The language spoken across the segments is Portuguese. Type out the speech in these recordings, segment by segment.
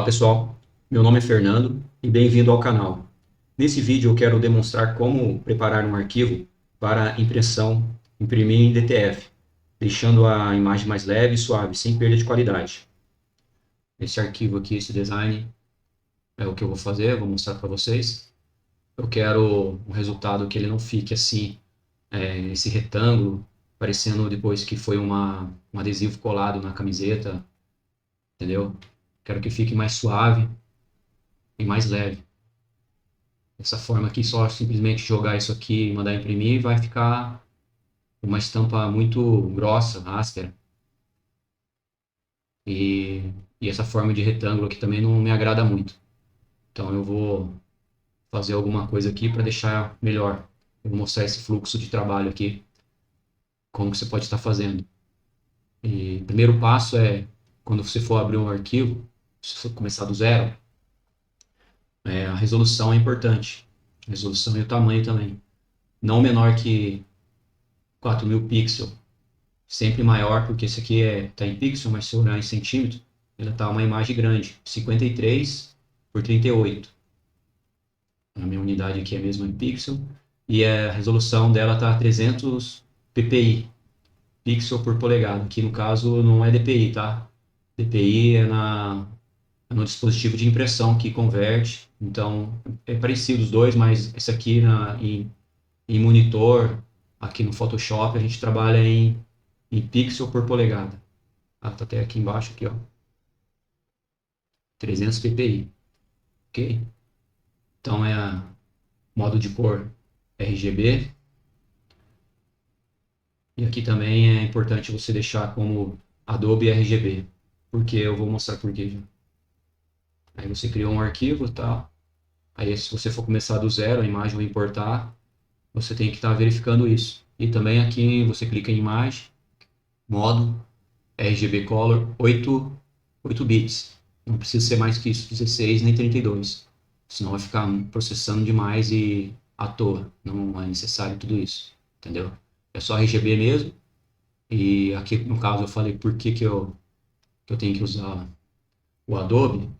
Olá pessoal, meu nome é Fernando e bem-vindo ao canal. Nesse vídeo eu quero demonstrar como preparar um arquivo para impressão, imprimir em DTF, deixando a imagem mais leve e suave, sem perda de qualidade. Esse arquivo aqui, esse design, é o que eu vou fazer, vou mostrar para vocês. Eu quero um resultado que ele não fique assim, esse retângulo, parecendo depois que foi um adesivo colado na camiseta, entendeu? Quero que fique mais suave e mais leve. Dessa forma aqui, só simplesmente jogar isso aqui e mandar imprimir, vai ficar uma estampa muito grossa, áspera. E, e essa forma de retângulo aqui também não me agrada muito. Então eu vou fazer alguma coisa aqui para deixar melhor. Eu vou mostrar esse fluxo de trabalho aqui, como que você pode estar fazendo. E o primeiro passo é, quando você for abrir um arquivo, se for começar do zero, a resolução é importante. A resolução e o tamanho também. Não menor que 4.000 pixels. Sempre maior, porque esse aqui tá em pixel, mas se eu olhar em centímetro, ela tá uma imagem grande, 53 por 38. A minha unidade aqui é mesmo em pixel, e a resolução dela tá 300 ppi, pixel por polegada. Aqui no caso não é dpi, tá? dpi é no dispositivo de impressão que converte, então é parecido os dois, mas esse aqui em monitor, aqui no Photoshop, a gente trabalha em pixel por polegada. Ah, tá até aqui embaixo, aqui, ó. 300 ppi, ok? Então modo de cor RGB. E aqui também é importante você deixar como Adobe RGB, porque eu vou mostrar por quê já. Aí você criou um arquivo, tá? Aí se você for começar do zero, a imagem vai importar, você tem que estar verificando isso. E também aqui você clica em imagem, modo RGB Color 8 bits. Não precisa ser mais que isso, 16 nem 32. Senão vai ficar processando demais e à toa. Não é necessário tudo isso, entendeu? É só RGB mesmo. E aqui no caso eu falei por que eu tenho que usar o Adobe,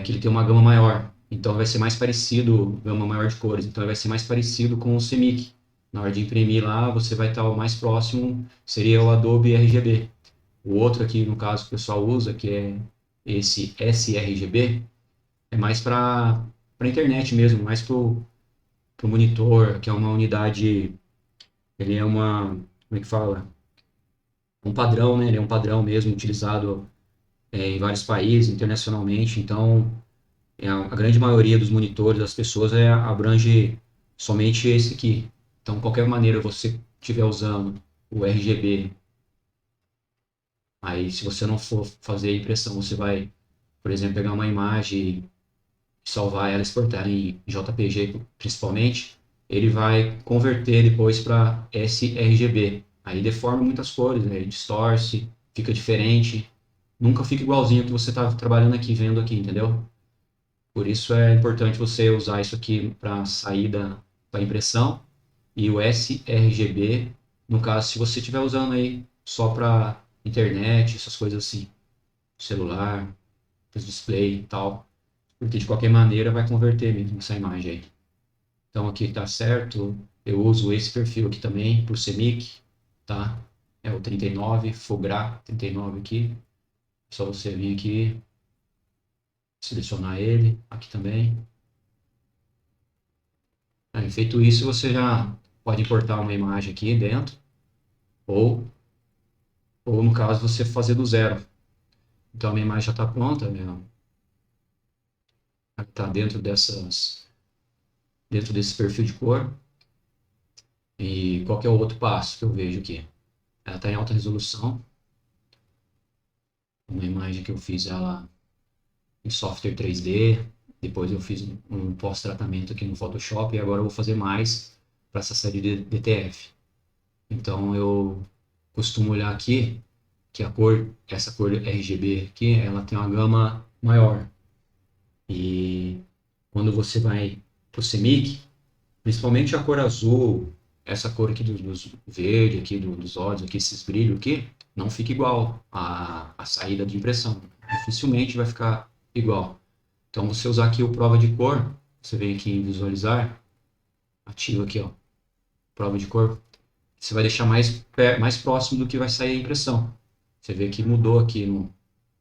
que ele tem uma gama maior. Então vai ser mais parecido, gama maior de cores. Então vai ser mais parecido com o CMYK. Na hora de imprimir lá, você vai estar o mais próximo, seria o Adobe RGB. O outro aqui, no caso, que o pessoal usa, que é esse sRGB, é mais para internet mesmo, mais para o monitor, que é uma unidade, ele é como é que fala? Um padrão, né? Ele é um padrão mesmo, utilizado em vários países, internacionalmente, então a grande maioria dos monitores das pessoas abrange somente esse aqui. Então, qualquer maneira você estiver usando o RGB, aí se você não for fazer a impressão, você vai, por exemplo, pegar uma imagem, salvar ela, exportar em JPG principalmente, ele vai converter depois para sRGB. Aí deforma muitas cores, né? Ele distorce, fica diferente, nunca fica igualzinho ao que você está trabalhando aqui, vendo aqui, entendeu? Por isso é importante você usar isso aqui para saída da impressão e o sRGB, no caso, se você estiver usando aí só para internet, essas coisas assim, celular, display e tal, porque de qualquer maneira vai converter mesmo essa imagem aí. Então aqui está certo, eu uso esse perfil aqui também por CMYK, tá? É o 39, Fogra 39 aqui. É só você vir aqui, selecionar ele, aqui também. Aí, feito isso, você já pode importar uma imagem aqui dentro, ou, ou no caso você fazer do zero. Então a minha imagem já está pronta, está dentro desse perfil de cor. E qual que é o outro passo que eu vejo aqui? Ela está em alta resolução. Uma imagem que eu fiz ela em software 3D. Depois eu fiz um pós-tratamento aqui no Photoshop. E agora eu vou fazer mais para essa série de DTF. Então eu costumo olhar aqui que essa cor RGB aqui, ela tem uma gama maior. E quando você vai para o CMYK, principalmente a cor azul, essa cor aqui dos verde, aqui dos olhos, aqui esses brilhos aqui, não fica igual à saída de impressão. Dificilmente vai ficar igual. Então, você usar aqui o prova de cor, você vem aqui em visualizar, ativa aqui, ó, prova de cor, você vai deixar mais próximo do que vai sair a impressão. Você vê que mudou aqui no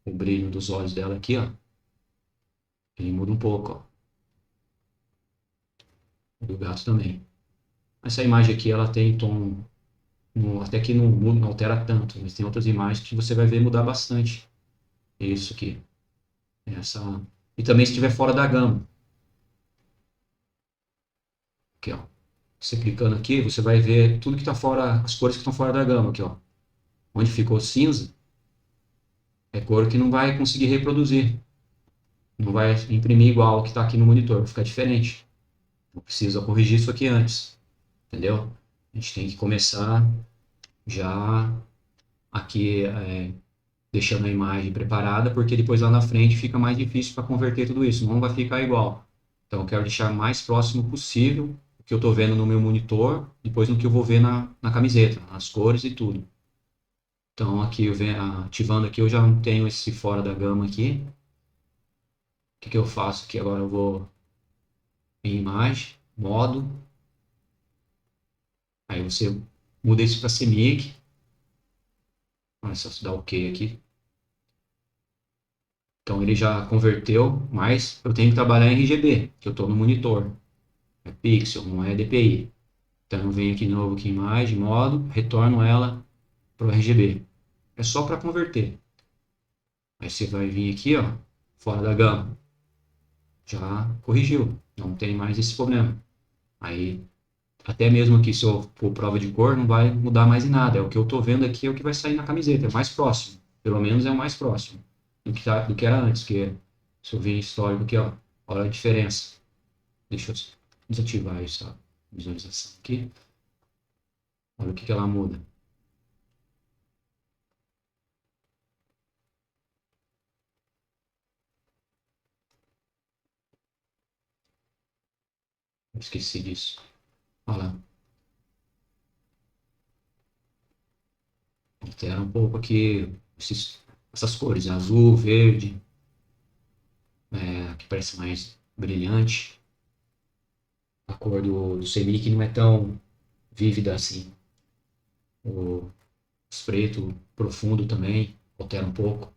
o brilho dos olhos dela aqui, ó. Ele muda um pouco, ó. Do gato também. Essa imagem aqui, ela tem tom, até que não altera tanto, mas tem outras imagens que você vai ver mudar bastante. Isso aqui. Essa... E também se estiver fora da gama. Aqui, ó. Você clicando aqui, você vai ver tudo que está fora, as cores que estão fora da gama aqui, ó. Onde ficou cinza, é cor que não vai conseguir reproduzir. Não vai imprimir igual o que está aqui no monitor, vai ficar diferente. Então precisa corrigir isso aqui antes, entendeu? A gente tem que começar já aqui deixando a imagem preparada, porque depois lá na frente fica mais difícil para converter tudo isso, não vai ficar igual. Então eu quero deixar mais próximo possível o que eu estou vendo no meu monitor, depois no que eu vou ver na camiseta, as cores e tudo. Então aqui eu venho ativando aqui, eu já não tenho esse fora da gama aqui. O que que eu faço aqui agora? Eu vou em imagem, modo, aí você muda isso para CMYK. Olha só, se dá OK aqui. Então ele já converteu, mas eu tenho que trabalhar em RGB, que eu estou no monitor. É pixel, não é DPI. Então eu venho aqui de novo aqui em imagem, modo, retorno ela para o RGB. É só para converter. Aí você vai vir aqui, ó, fora da gama. Já corrigiu, não tem mais esse problema. Aí até mesmo aqui se eu for prova de cor não vai mudar mais em nada. É o que eu estou vendo aqui é o que vai sair na camiseta, é mais próximo. Pelo menos é o mais próximo do que era antes, que se eu vir em histórico aqui, ó, olha a diferença. Deixa eu desativar essa visualização aqui. Olha o que ela muda. Eu esqueci disso. Olha lá. Altera um pouco aqui essas cores, azul, verde, que parece mais brilhante. A cor do Semic não é tão vívida assim. Os preto profundo também altera um pouco.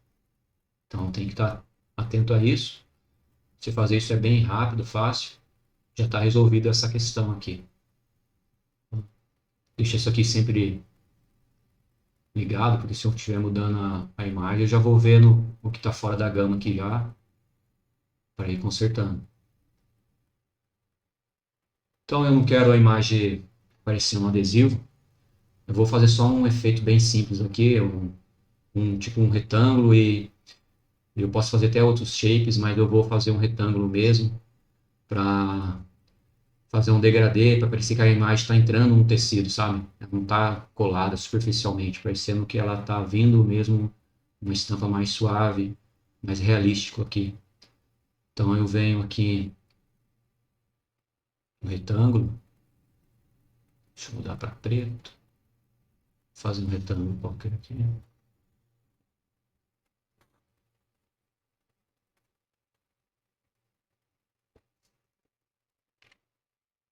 Então tem que estar atento a isso. Se fazer isso é bem rápido, fácil. Já está resolvida essa questão aqui. Deixa isso aqui sempre ligado, porque se eu estiver mudando a imagem, eu já vou vendo o que está fora da gama aqui já, para ir consertando. Então eu não quero a imagem parecer um adesivo, eu vou fazer só um efeito bem simples aqui, tipo um retângulo, e eu posso fazer até outros shapes, mas eu vou fazer um retângulo mesmo, para fazer um degradê, para parecer que a imagem está entrando no tecido, sabe? Ela não está colada superficialmente, parecendo que ela está vindo mesmo uma estampa mais suave, mais realístico aqui. Então eu venho aqui no retângulo, deixa eu mudar para preto, fazer um retângulo qualquer aqui.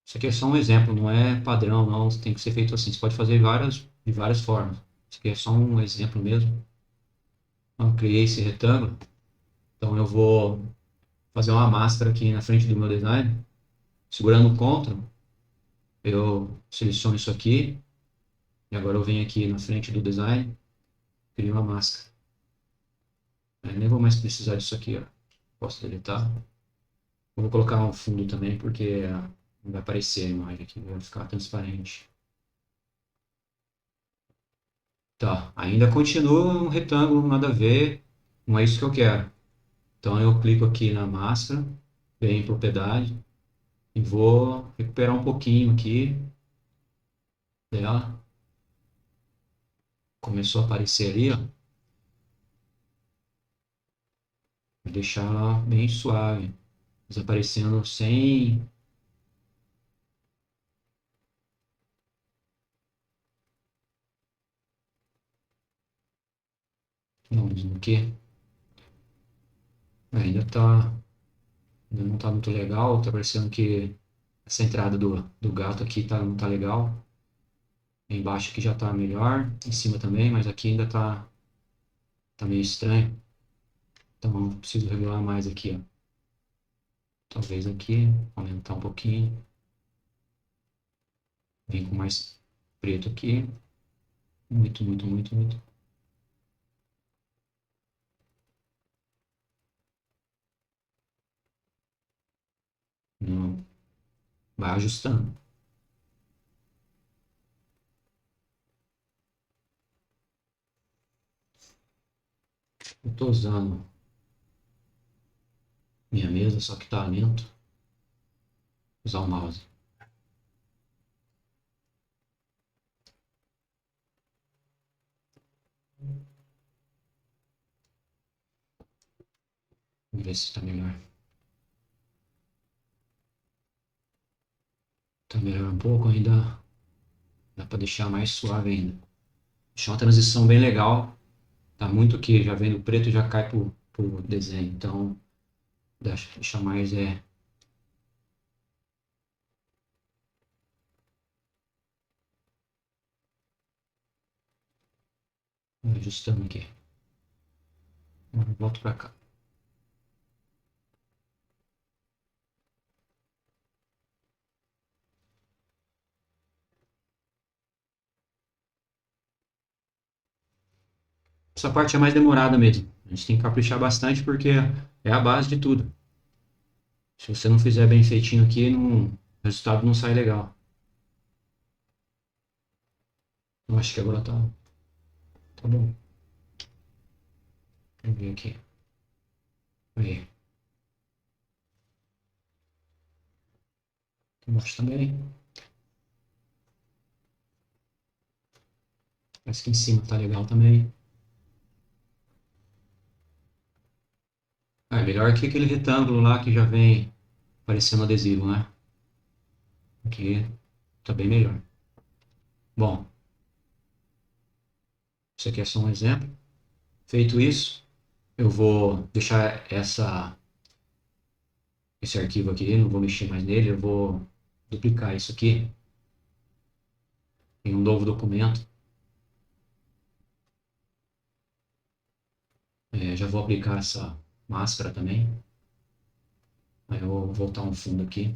Isso aqui é só um exemplo, não é padrão, não, tem que ser feito assim. Você pode fazer de várias formas. Isso aqui é só um exemplo mesmo. Eu criei esse retângulo, então eu vou fazer uma máscara aqui na frente do meu design. Segurando o Ctrl, eu seleciono isso aqui, e agora eu venho aqui na frente do design, crio uma máscara. Eu nem vou mais precisar disso aqui, ó. Posso deletar. Eu vou colocar um fundo também, porque não vai aparecer a imagem aqui, vai ficar transparente. Tá, ainda continua um retângulo, nada a ver, não é isso que eu quero. Então eu clico aqui na máscara, venho em propriedade, e vou recuperar um pouquinho aqui dela. Começou a aparecer ali, ó. Vou deixar ela bem suave, desaparecendo sem... Não, aqui. ainda não tá muito legal, tá parecendo que essa entrada do gato aqui não tá legal. Embaixo aqui já tá melhor, em cima também, mas aqui ainda tá meio estranho. Então eu preciso regular mais aqui, ó. Talvez aqui, aumentar um pouquinho. Vem com mais preto aqui. Muito, muito, muito, muito. Não. Vai ajustando. Eu tô usando minha mesa, só que tá lento. Usar o mouse. Vamos ver se tá melhor. Tá melhor um pouco ainda. Dá pra deixar mais suave ainda. Deixar uma transição bem legal. Tá muito que já vem no preto e já cai pro desenho. Então, deixa mais ajustando aqui. Volto pra cá. Essa parte é mais demorada mesmo. A gente tem que caprichar bastante porque é a base de tudo. Se você não fizer bem feitinho aqui, o resultado não sai legal. Eu acho que agora tá bom. Vamos ver aqui. Aí. Embaixo também. Parece que em cima tá legal também. É melhor que aquele retângulo lá que já vem parecendo adesivo, né? Aqui tá bem melhor. Bom, isso aqui é só um exemplo. Feito isso, eu vou deixar esse arquivo aqui, não vou mexer mais nele, eu vou duplicar isso aqui em um novo documento. Já vou aplicar essa máscara também. Aí eu vou voltar um fundo aqui.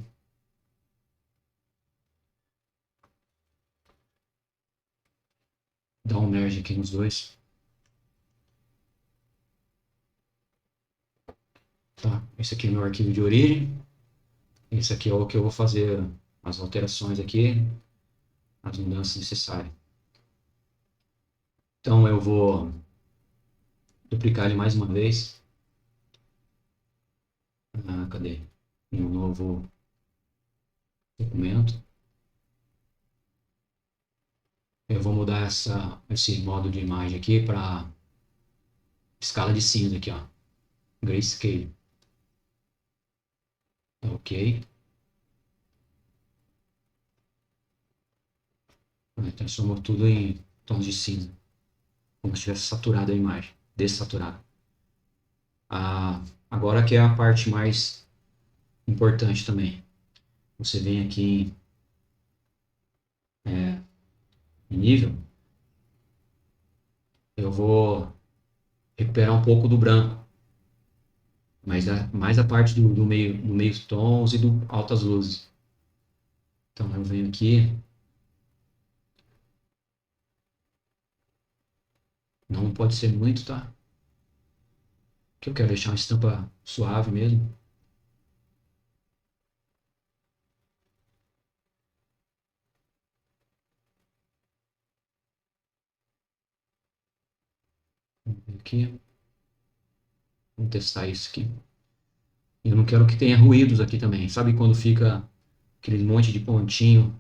Dar um merge aqui nos dois. Tá, esse aqui é o meu arquivo de origem. Esse aqui é o que eu vou fazer as alterações aqui, as mudanças necessárias. Então eu vou duplicar ele mais uma vez. Cadê? Em um novo documento. Eu vou mudar esse modo de imagem aqui para escala de cinza aqui, ó. Grayscale. Ok. Transformou tudo em tons de cinza. Como se tivesse saturado a imagem. Dessaturado. Agora que é a parte mais importante também. Você vem aqui em nível. Eu vou recuperar um pouco do branco. Mas mais a parte do meio tons e do altas luzes. Então eu venho aqui. Não pode ser muito, tá? Que eu quero deixar uma estampa suave mesmo. Vamos ver aqui. Vamos testar isso aqui. Eu não quero que tenha ruídos aqui também. Sabe quando fica aquele monte de pontinho,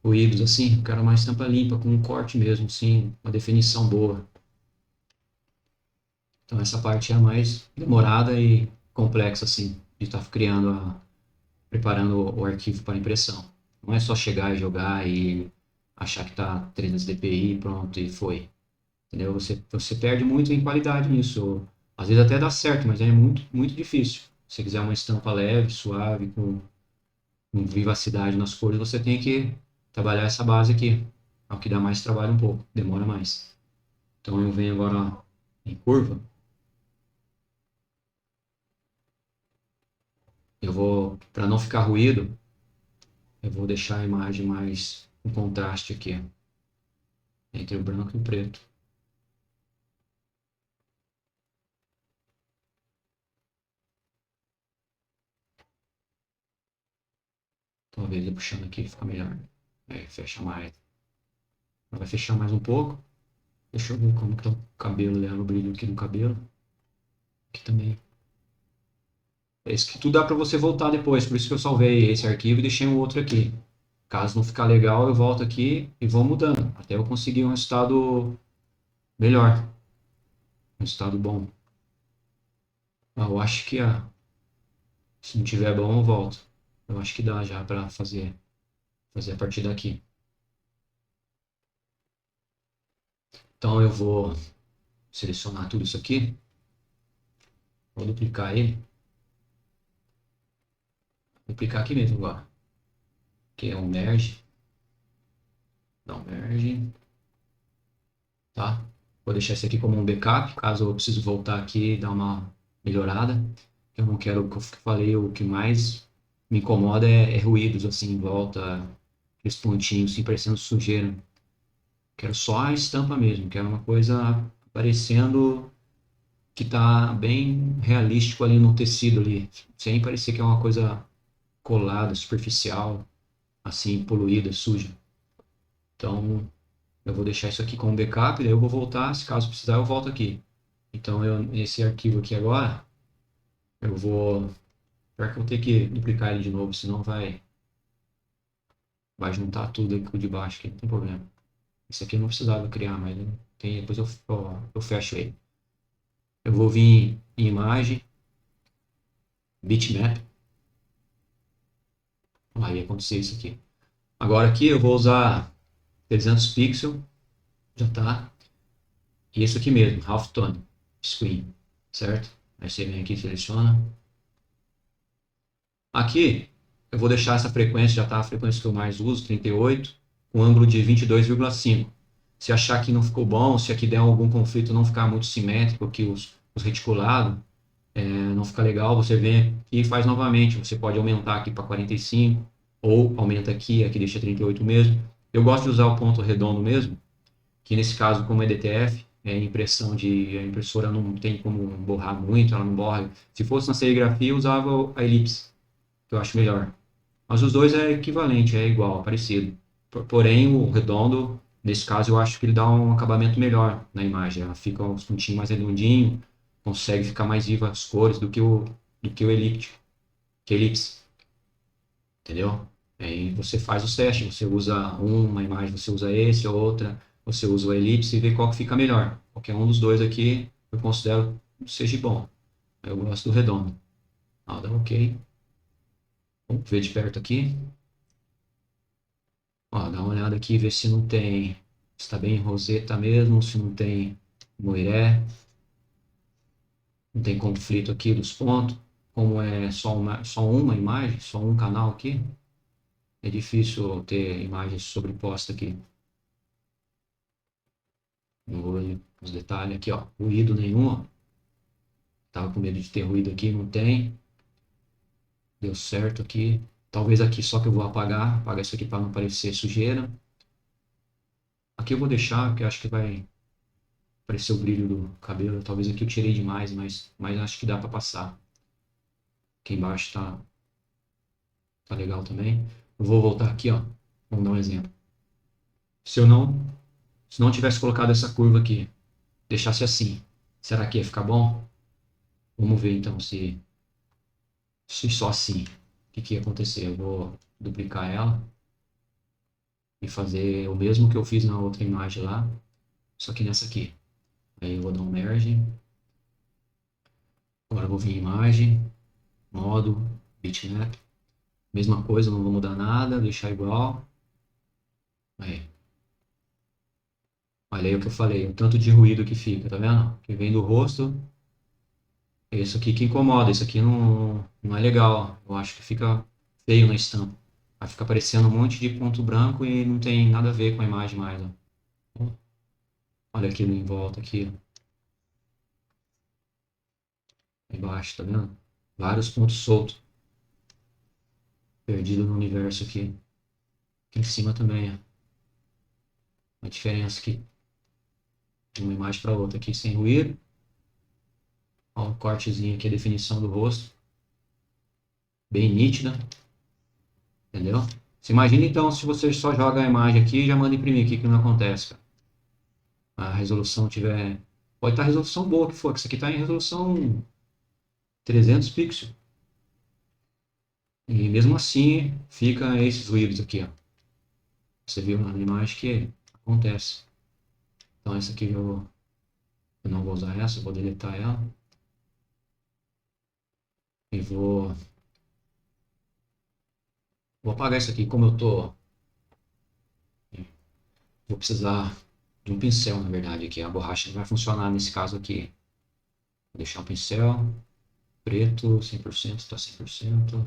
ruídos assim? Eu quero uma estampa limpa, com um corte mesmo, sim, uma definição boa. Então essa parte é a mais demorada e complexa, assim, de estar preparando o arquivo para impressão. Não é só chegar e jogar e achar que está 300 dpi, pronto, e foi. Entendeu? Você perde muito em qualidade nisso. Às vezes até dá certo, mas é muito, muito difícil. Se você quiser uma estampa leve, suave, com vivacidade nas cores, você tem que trabalhar essa base aqui. É o que dá mais trabalho um pouco, demora mais. Então eu venho agora em curva, eu vou, para não ficar ruído, eu vou deixar a imagem mais com contraste aqui, entre o branco e o preto. Talvez eu puxando aqui fica melhor. Aí fecha mais. Vai fechar mais um pouco. Deixa eu ver como que tá o cabelo dela, o brilho aqui do cabelo. Aqui também. Isso que tudo dá para você voltar depois, por isso que eu salvei esse arquivo e deixei um outro aqui. Caso não ficar legal, eu volto aqui e vou mudando, até eu conseguir um resultado melhor, um resultado bom. Eu acho que se não tiver bom, eu volto. Eu acho que dá já para fazer a partir daqui. Então eu vou selecionar tudo isso aqui, vou duplicar ele, duplicar aqui mesmo agora, que é um merge, dá um merge, tá? Vou deixar esse aqui como um backup, caso eu precise voltar aqui e dar uma melhorada. Eu não quero, o que eu falei, o que mais me incomoda é ruídos assim em volta, aqueles pontinhos assim parecendo sujeira. Quero só a estampa mesmo, quero uma coisa parecendo que tá bem realístico ali no tecido ali, sem parecer que é uma coisa colada, superficial, assim, poluída, suja. Então, eu vou deixar isso aqui como backup, daí eu vou voltar, se caso precisar, eu volto aqui. Então, esse arquivo aqui agora, eu vou. Pior que eu vou ter que duplicar ele de novo, senão vai juntar tudo aqui com o de baixo, que não tem problema. Esse aqui eu não precisava criar, mas tem, depois eu fecho ele. Eu vou vir em imagem, bitmap. Aí aconteceu isso aqui. Agora aqui eu vou usar 300 pixels, já tá. E isso aqui mesmo, halftone, screen, certo? Aí você vem aqui e seleciona. Aqui eu vou deixar essa frequência, já está a frequência que eu mais uso, 38, com ângulo de 22,5. Se achar que não ficou bom, se aqui der algum conflito não ficar muito simétrico, que os reticulados não ficar legal, você vem aqui e faz novamente. Você pode aumentar aqui para 45, ou aumenta aqui deixa 38 mesmo. Eu gosto de usar o ponto redondo mesmo, que nesse caso, como é DTF, impressão a impressora não tem como borrar muito, ela não borra. Se fosse na serigrafia, eu usava a elipse, que eu acho melhor. Mas os dois é equivalente, é igual, parecido. Porém, o redondo, nesse caso, eu acho que ele dá um acabamento melhor na imagem. Ela fica uns pontinhos mais redondinho, consegue ficar mais viva as cores do que o elíptico, que é elipse, entendeu? Aí você faz o teste, você usa uma imagem, você usa esse, outra, você usa o elipse e vê qual que fica melhor. Qualquer um dos dois aqui eu considero seja bom. Eu gosto do redondo. Dá ok. Vamos ver de perto aqui. Ó, dá uma olhada aqui, ver se não tem, se tá bem roseta mesmo, se não tem moiré, não tem conflito aqui dos pontos. Como é só uma imagem, só um canal aqui, é difícil ter imagens sobrepostas aqui. Não vou ver os detalhes aqui, ó. Ruído nenhum, ó. Tava com medo de ter ruído aqui, não tem. Deu certo aqui. Talvez aqui só que eu vou apagar isso aqui para não parecer sujeira. Aqui eu vou deixar, porque eu acho que vai aparecer o brilho do cabelo. Talvez aqui eu tirei demais, mas acho que dá para passar. Aqui embaixo tá legal também. Eu vou voltar aqui, ó. Vamos dar um exemplo. Se eu não, se não tivesse colocado essa curva aqui, deixasse assim, será que ia ficar bom? Vamos ver então se só assim, o que ia acontecer? Eu vou duplicar ela e fazer o mesmo que eu fiz na outra imagem lá, só que nessa aqui. Aí eu vou dar um merge. Agora eu vou vir em imagem, modo, bitmap. Mesma coisa, não vou mudar nada, deixar igual. Aí. Olha aí o que eu falei, o tanto de ruído que fica, tá vendo? Que vem do rosto É isso aqui que incomoda, isso aqui não é legal. Eu acho que fica feio na estampa. Vai ficar aparecendo um monte de ponto branco e não tem nada a ver com a imagem mais, ó. Olha aqui em volta aqui, ó, embaixo, tá vendo? Vários pontos soltos, perdidos no universo aqui. Aqui em cima também, ó. A diferença aqui de uma imagem para outra aqui sem ruído. Ó, um cortezinho aqui, a definição do rosto, bem nítida, entendeu? Você imagina então se você só joga a imagem aqui e já manda imprimir, o que que não acontece, cara? A resolução tiver. Pode estar a resolução boa que for, que isso aqui está em resolução 300 pixels. E mesmo assim fica esses ruídos aqui, ó. Você viu na imagem que acontece. Então essa aqui eu não vou usar essa, eu vou deletar ela. E vou apagar isso aqui, como eu tô. Vou precisar de um pincel, na verdade, aqui. A borracha não vai funcionar nesse caso aqui. Vou deixar o pincel preto, 100%, está 100%.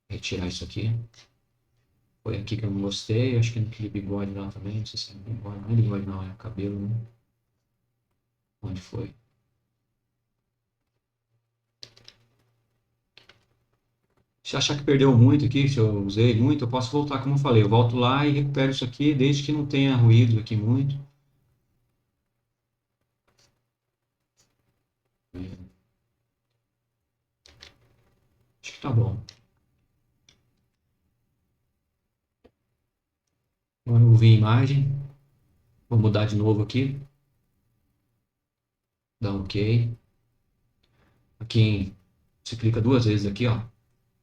Retirar isso aqui. Foi aqui que eu não gostei. Acho que naquele bigode lá também. Não sei se é bigode. Não é bigode, não. É cabelo, né? Onde foi? Se achar que perdeu muito aqui, se eu usei muito, eu posso voltar, como eu falei. Eu volto lá e recupero isso aqui, desde que não tenha ruído aqui muito. Acho que tá bom. Agora eu vou vir imagem. Vou mudar de novo aqui. Dá um OK. Aqui você clica duas vezes aqui, ó.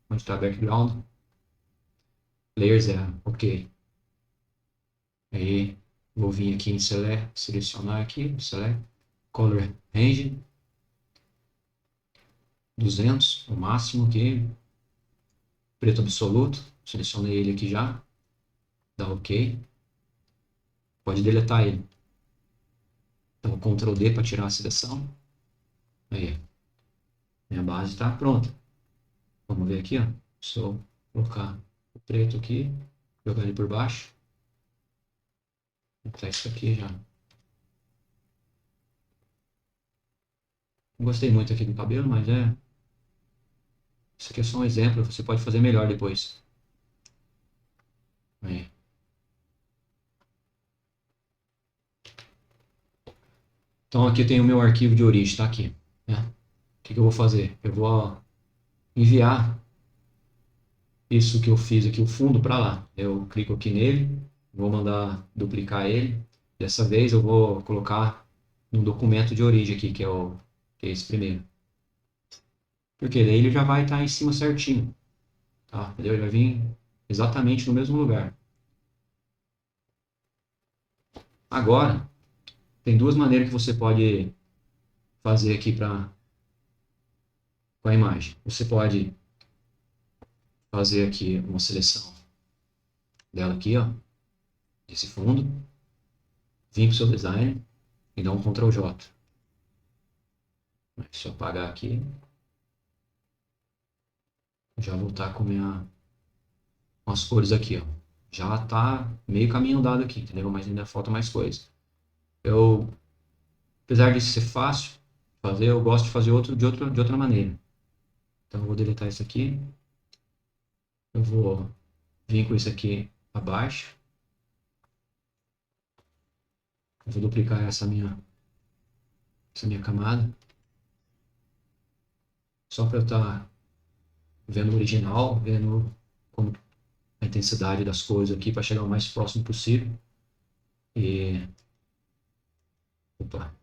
Onde está background. Layer 0. OK. Aí vou vir aqui em select, selecionar aqui, select, color range, 200, o máximo aqui, preto absoluto, selecionei ele aqui já, dá OK, pode deletar ele. Então Ctrl D para tirar a seleção. Aí, minha base está pronta. Vamos ver aqui, ó. Só colocar o preto aqui, jogar ele por baixo. Vou botar isso aqui já. Não gostei muito aqui do cabelo, mas isso aqui é só um exemplo, você pode fazer melhor depois. Aí. Então aqui tem o meu arquivo de origem, está aqui, né? O que eu vou fazer? Eu vou enviar isso que eu fiz aqui, o fundo, para lá. Eu clico aqui nele, vou mandar duplicar ele. Dessa vez eu vou colocar no documento de origem aqui, que é esse primeiro. Porque daí ele já vai estar em cima certinho, tá? Entendeu? Ele vai vir exatamente no mesmo lugar. Agora, tem duas maneiras que você pode fazer aqui com a imagem. Você pode fazer aqui uma seleção dela aqui, ó, desse fundo, vir para o seu design e dar um Ctrl J. Se eu apagar aqui, já vou estar com as cores aqui, ó. Já está meio caminho andado aqui, entendeu? Mas ainda falta mais coisa. Apesar de ser fácil fazer, eu gosto de fazer de outra maneira. Então eu vou deletar isso aqui. Eu vou vir com isso aqui abaixo. Eu vou duplicar essa minha camada. Só para eu estar vendo o original, vendo como a intensidade das cores aqui para chegar o mais próximo possível. E opa,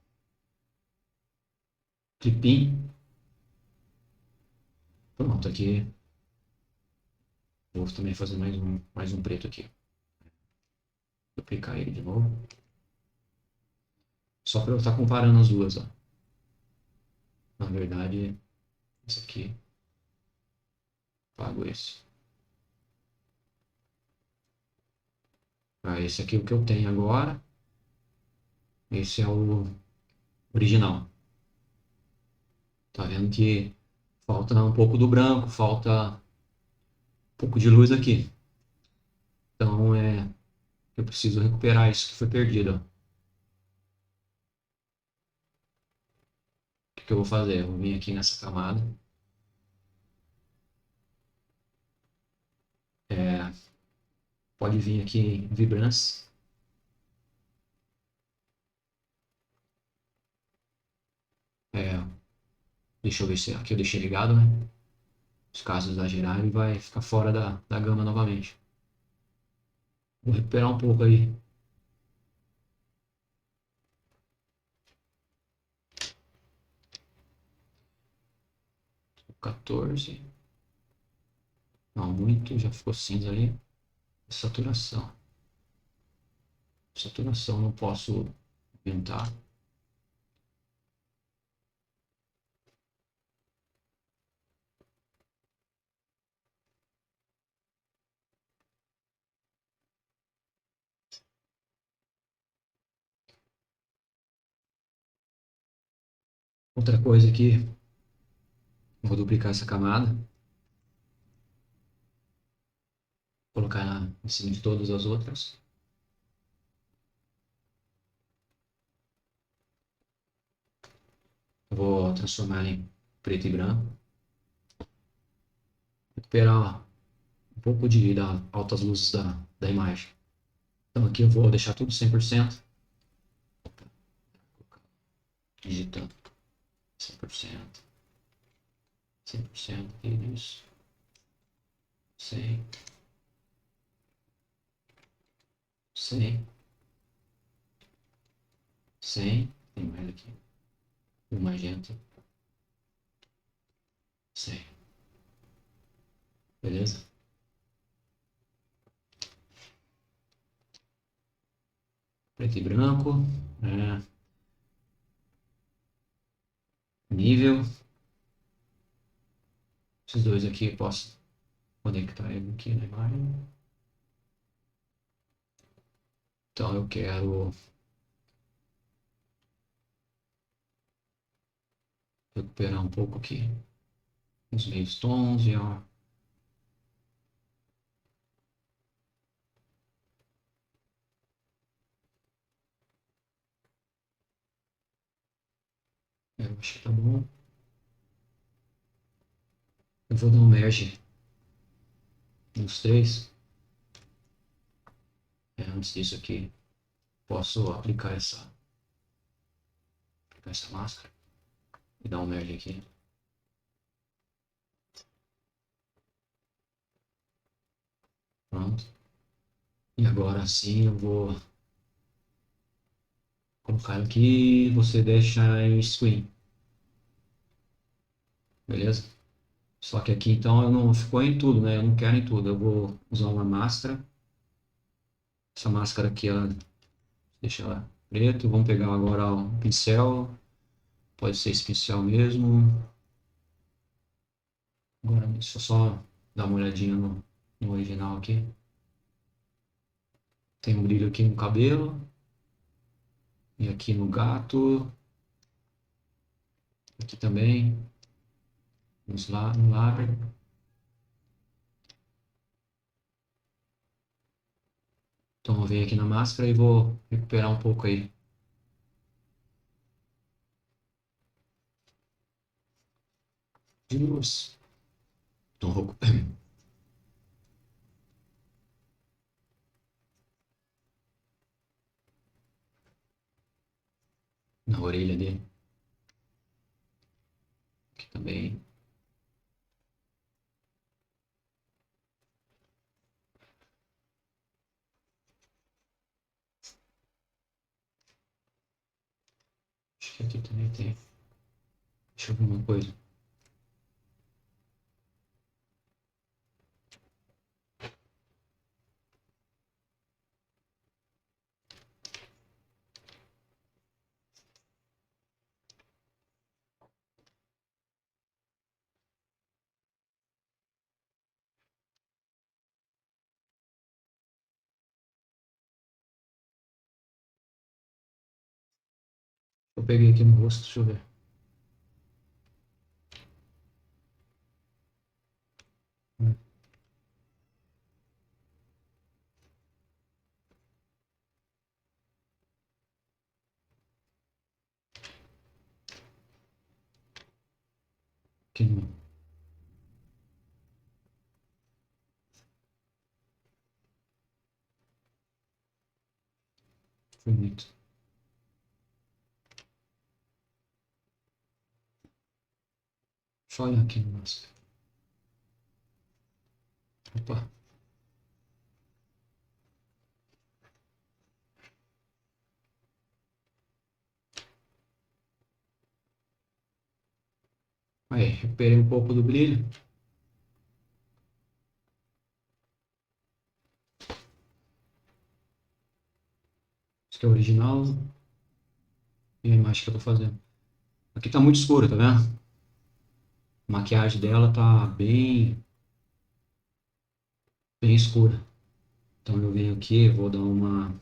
clipinho. Pronto, aqui vou também fazer mais um preto aqui. Duplicar ele de novo. Só para eu estar comparando as duas, ó. Na verdade, esse aqui, pago esse. Ah, esse aqui é o que eu tenho agora. Esse é o original. Tá vendo que falta um pouco do branco, falta um pouco de luz aqui. Então eu preciso recuperar isso que foi perdido. Ó. O que que eu vou fazer? Eu vou vir aqui nessa camada. É, pode vir aqui em vibrância. É, deixa eu ver se aqui eu deixei ligado, né? Se caso exagerar, ele vai ficar fora da gama novamente. Vou recuperar um pouco aí. 14. Não, muito, já ficou cinza ali. Saturação. Saturação não posso aumentar. Outra coisa aqui, vou duplicar essa camada. Colocar em cima de todas as outras. Vou transformar em preto e branco. Recuperar um pouco da altas luzes da imagem. Então aqui eu vou deixar tudo 100%. Digitando 100%. 100% aqui isso. 100. 100. 100. Tem mais aqui. O magenta. 100. Beleza? Preto e branco. É, nível. Esses dois aqui eu posso conectar ele aqui na imagem. Então eu quero recuperar um pouco aqui os meios tons e ó. Eu acho que tá bom. Eu vou dar um merge nos três. Antes disso aqui, posso aplicar essa máscara e dar um merge aqui. Pronto. E agora sim eu vou colocar aqui, você deixa em screen, beleza? Só que aqui então eu não ficou em tudo, né? Eu não quero em tudo. Eu vou usar uma máscara. Essa máscara aqui, ela deixa ela preto. Vamos pegar agora o pincel. Pode ser esse pincel mesmo. Agora deixa eu só dar uma olhadinha no original aqui. Tem um brilho aqui no cabelo. E aqui no gato. Aqui também. No lábio. Então vou vir aqui na máscara e vou recuperar um pouco aí. De luz. Então vou na orelha dele. Aqui também. Acho que aqui também tem. Deixa eu ver uma coisa. Eu peguei aqui no rosto, deixa eu ver. Aqui no... Bonito. Deixa eu olhar aqui no master. Opa. Aí, recuperei um pouco do brilho. Esse aqui é o original. E a imagem que eu tô fazendo. Aqui tá muito escuro, tá vendo? A maquiagem dela tá bem escura. Então eu venho aqui, vou dar uma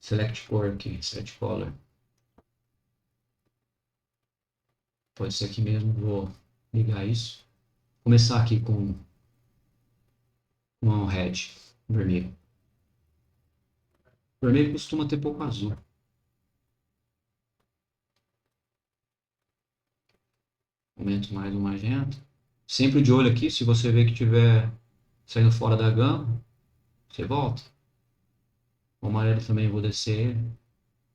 select color aqui, select color. Pode ser aqui mesmo, vou ligar isso. Começar aqui com um red, vermelho. Vermelho costuma ter pouco azul. Aumento mais o magenta. Sempre de olho aqui, se você ver que tiver saindo fora da gama, você volta. O amarelo também eu vou descer ele.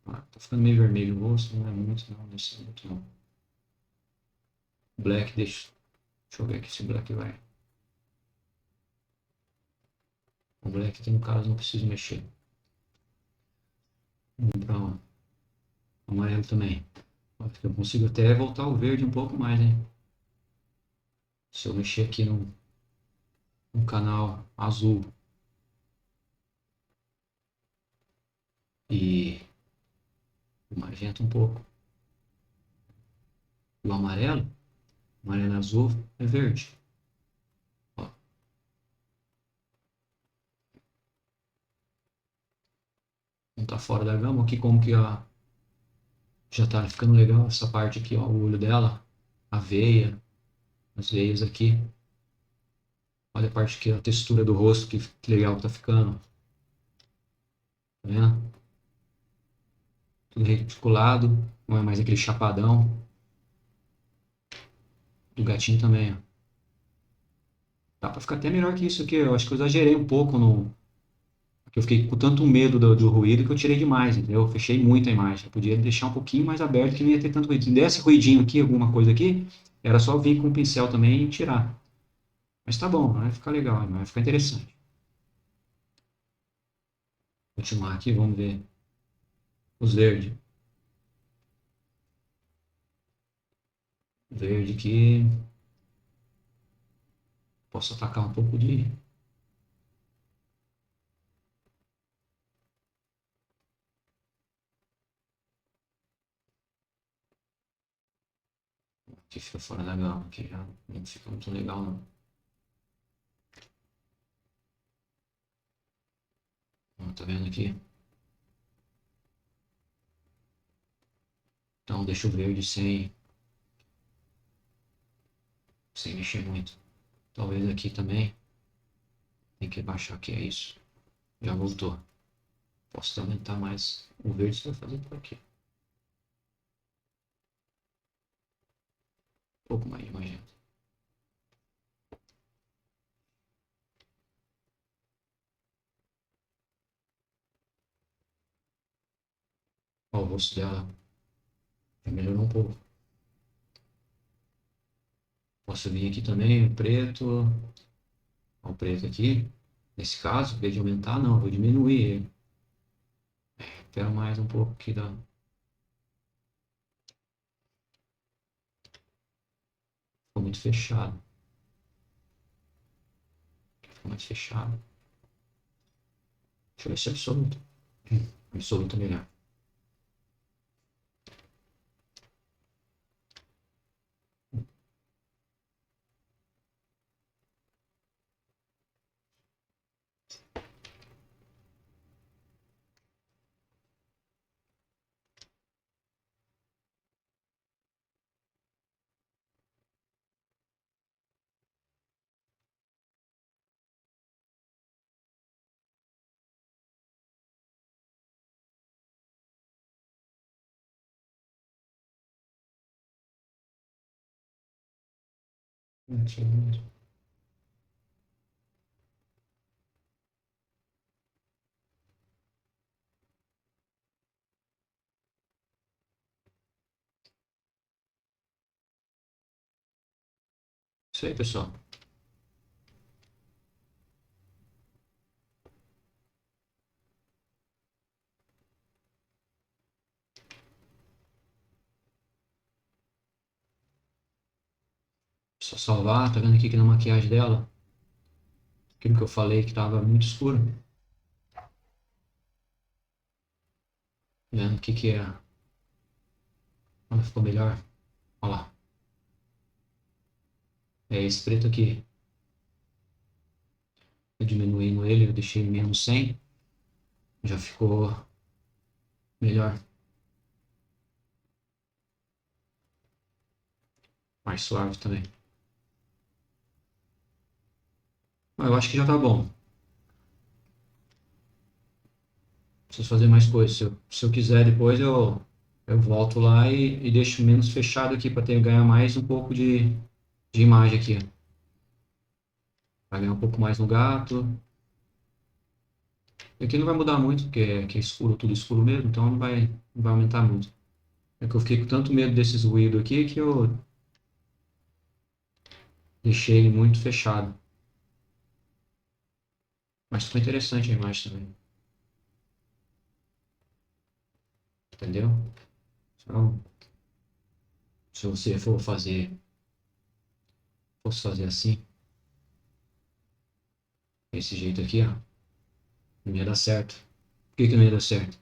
Ah, tá ficando meio vermelho o rosto, não é muito, não, descer muito não. Black, deixa eu ver aqui se o black vai. O black aqui no caso não preciso mexer. Vamos para o amarelo também. Acho que eu consigo até voltar o verde um pouco mais, hein? Se eu mexer aqui no canal azul e o magenta um pouco. E o amarelo e azul é verde. Ó, não tá fora da gama. Aqui como que já tá ficando legal essa parte aqui, ó, o olho dela, a veia, as veias aqui. Olha a parte aqui, a textura do rosto, que legal que tá ficando. Tá vendo? Tudo reticulado, não é mais aquele chapadão. Do gatinho também, ó. Dá pra ficar até melhor que isso aqui. Eu acho que eu exagerei um pouco no. Porque eu fiquei com tanto medo do ruído que eu tirei demais, entendeu? Eu fechei muito a imagem. Eu podia deixar um pouquinho mais aberto que não ia ter tanto ruído. Se desse ruidinho aqui, alguma coisa aqui, era só vir com o pincel também e tirar. Mas tá bom, vai ficar legal, vai ficar interessante. Vou continuar aqui, vamos ver os verdes. Verde aqui. Posso atacar um pouco de. Que fica fora da gama, aqui já não fica muito legal, não. Ó, tá vendo aqui? Então deixa o verde sem mexer muito. Talvez aqui também. Tem que baixar aqui, é isso. Já voltou. Posso aumentar mais o verde que eu fazer por aqui. Um pouco mais de magenta. Ó, o rosto dela já melhorou um pouco. Posso vir aqui também, o preto. Ó, o preto aqui. Nesse caso, em vez de aumentar, não, vou diminuir ele. Quero mais um pouco aqui da. Ficou muito fechado. Ficou mais fechado. Deixa eu ver se é absoluto. Absoluto é melhor. Isso aí, pessoal. Só salvar, tá vendo aqui que na maquiagem dela, aquilo que eu falei que tava muito escuro. Vendo o que que é. Olha, ficou melhor. Olha lá. É esse preto aqui. Eu diminuindo ele, eu deixei menos 100. Já ficou melhor. Mais suave também. Mas eu acho que já tá bom. Preciso fazer mais coisas. Se eu quiser depois, eu volto lá e deixo menos fechado aqui para ganhar mais um pouco de imagem aqui. Vai ganhar um pouco mais no gato. E aqui não vai mudar muito, porque aqui é escuro, tudo escuro mesmo, então não vai aumentar muito. É que eu fiquei com tanto medo desses ruídos aqui que eu deixei ele muito fechado. Mas ficou interessante a imagem também. Entendeu? Então, se você fosse fazer assim, desse jeito aqui, ó, não ia dar certo. Por que que não ia dar certo?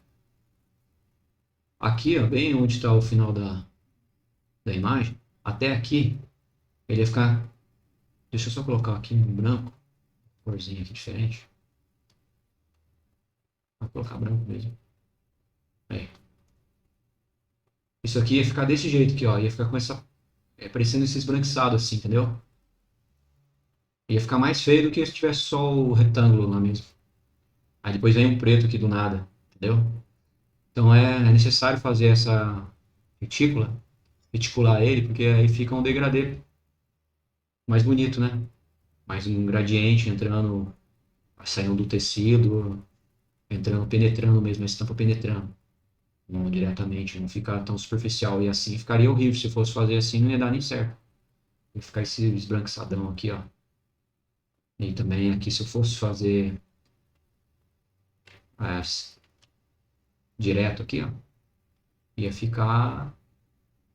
Aqui, ó, bem onde está o final da imagem, até aqui, ele ia ficar. Deixa eu só colocar aqui em branco, corzinha aqui diferente. Vou colocar branco mesmo. Aí. Isso aqui ia ficar desse jeito aqui, ó. Ia ficar com essa. Parecendo esse esbranquiçado assim, entendeu? Ia ficar mais feio do que se tivesse só o retângulo lá mesmo. Aí depois vem um preto aqui do nada, entendeu? Então é necessário fazer essa retícula, reticular ele, porque aí fica um degradê mais bonito, né? Mais um gradiente entrando, saindo do tecido, entrando, penetrando mesmo, a estampa penetrando. Não diretamente, não ficar tão superficial. E assim ficaria horrível. Se fosse fazer assim, não ia dar nem certo. Ia ficar esse esbranquiçadão aqui, ó. E também aqui, se eu fosse fazer as, direto aqui, ó, ia ficar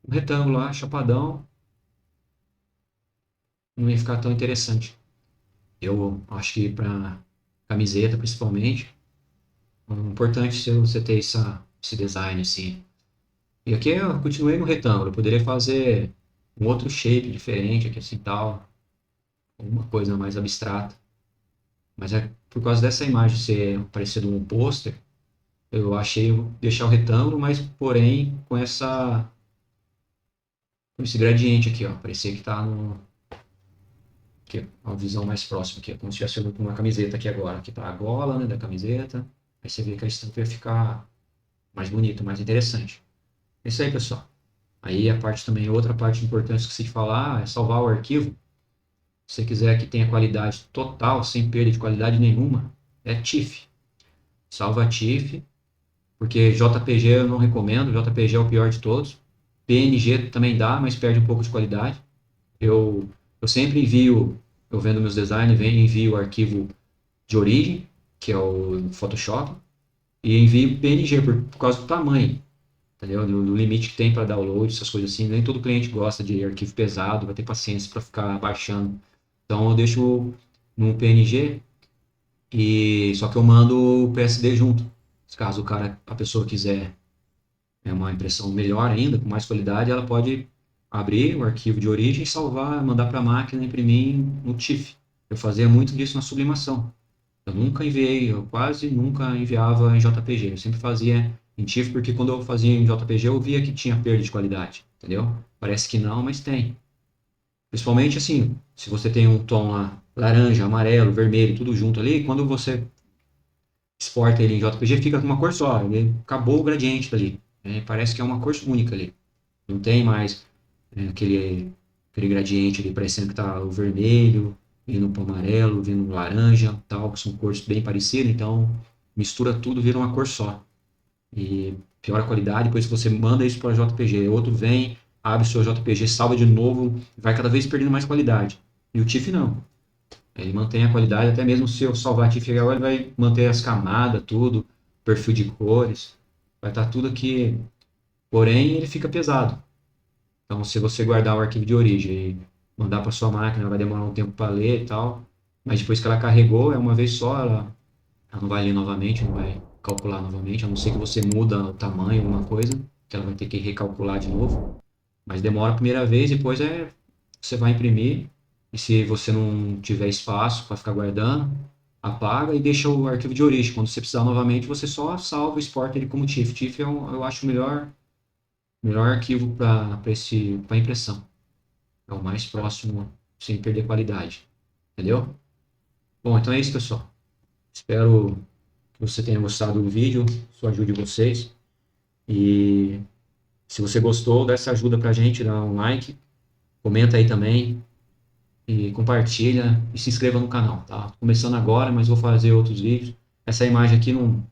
um retângulo lá, chapadão, não ia ficar tão interessante. Eu acho que para camiseta, principalmente, é importante se você ter esse design assim. E aqui eu continuei no retângulo, eu poderia fazer um outro shape diferente aqui assim tal, alguma coisa mais abstrata. Mas é por causa dessa imagem ser parecendo um pôster, eu achei deixar o retângulo, mas porém com esse gradiente aqui, ó. Parecia que tá no. Aqui, uma visão mais próxima aqui, como se estivesse olhando para uma camiseta aqui agora. Aqui tá a gola, né, da camiseta. Aí você vê que a estampa ia ficar mais bonita, mais interessante. É isso aí, pessoal. Aí a parte também, outra parte importante que esqueci de falar é salvar o arquivo. Se você quiser que tenha qualidade total, sem perda de qualidade nenhuma, é TIFF. Salva TIFF, porque JPG eu não recomendo, JPG é o pior de todos. PNG também dá, mas perde um pouco de qualidade. Eu sempre envio, eu vendo meus designs, envio o arquivo de origem, que é o Photoshop, e envio PNG por causa do tamanho, entendeu? Do limite que tem para download, essas coisas assim. Nem todo cliente gosta de arquivo pesado, vai ter paciência para ficar baixando. Então eu deixo no PNG e só que eu mando o PSD junto. Caso a pessoa quiser uma impressão melhor ainda, com mais qualidade, ela pode abrir o arquivo de origem, salvar, mandar para a máquina, imprimir no TIFF. Eu fazia muito disso na sublimação. Eu nunca enviei, eu quase nunca enviava em JPG. Eu sempre fazia em TIFF, porque quando eu fazia em JPG eu via que tinha perda de qualidade, entendeu? Parece que não, mas tem. Principalmente assim, se você tem um tom lá, laranja, amarelo, vermelho, tudo junto ali, quando você exporta ele em JPG, fica com uma cor só. Ele acabou o gradiente dali. Parece que é uma cor única ali. Não tem mais aquele. aquele gradiente ali parecendo que tá o vermelho, vindo pro amarelo, vindo pro laranja, tal, que são cores bem parecidas, então mistura tudo, vira uma cor só. E piora a qualidade, depois você manda isso para JPG, outro vem, abre o seu JPG, salva de novo, vai cada vez perdendo mais qualidade. E o TIFF não. Ele mantém a qualidade, até mesmo se eu salvar TIFF agora, ele vai manter as camadas, tudo, perfil de cores, vai estar tudo aqui, porém ele fica pesado. Então, se você guardar o arquivo de origem e mandar para sua máquina, vai demorar um tempo para ler e tal, mas depois que ela carregou, é uma vez só, ela não vai ler novamente, não vai calcular novamente, a não ser que você muda o tamanho, alguma coisa, que ela vai ter que recalcular de novo. Mas demora a primeira vez, depois você vai imprimir, e se você não tiver espaço para ficar guardando, apaga e deixa o arquivo de origem. Quando você precisar novamente, você só salva e exporta ele como TIFF. TIFF eu acho o melhor arquivo para impressão. É o mais próximo sem perder qualidade. Entendeu? Bom, então é isso, pessoal. Espero que você tenha gostado do vídeo, isso ajude vocês. E se você gostou, dá essa ajuda pra gente, dá um like, comenta aí também e compartilha e se inscreva no canal, tá? Tô começando agora, mas vou fazer outros vídeos. Essa imagem aqui não,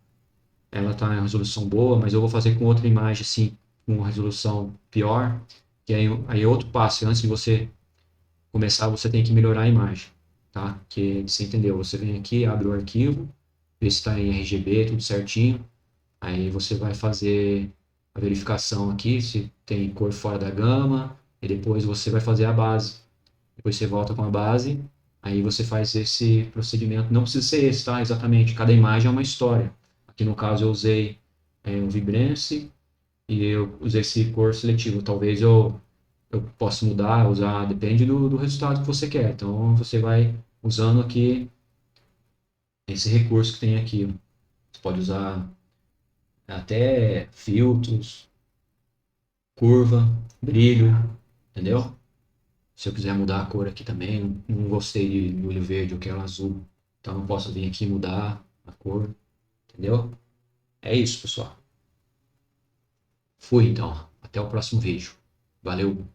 ela tá em resolução boa, mas eu vou fazer com outra imagem assim, com uma resolução pior, que aí é outro passo. Antes de você começar, você tem que melhorar a imagem, tá? Que você entendeu? Você vem aqui, abre o arquivo, vê se está em RGB, tudo certinho. Aí você vai fazer a verificação aqui, se tem cor fora da gama, e depois você vai fazer a base. Depois você volta com a base, aí você faz esse procedimento. Não precisa ser esse, tá? Exatamente. Cada imagem é uma história. Aqui no caso eu usei o Vibrense e eu usei esse cor seletivo. Talvez eu possa mudar, usar, depende do resultado que você quer. Então você vai usando aqui esse recurso que tem aqui. Você pode usar até filtros, curva, brilho, entendeu? Se eu quiser mudar a cor aqui também, não gostei de olho verde, eu quero azul. Então eu posso vir aqui e mudar a cor, entendeu? É isso, pessoal. Fui então. Até o próximo vídeo. Valeu!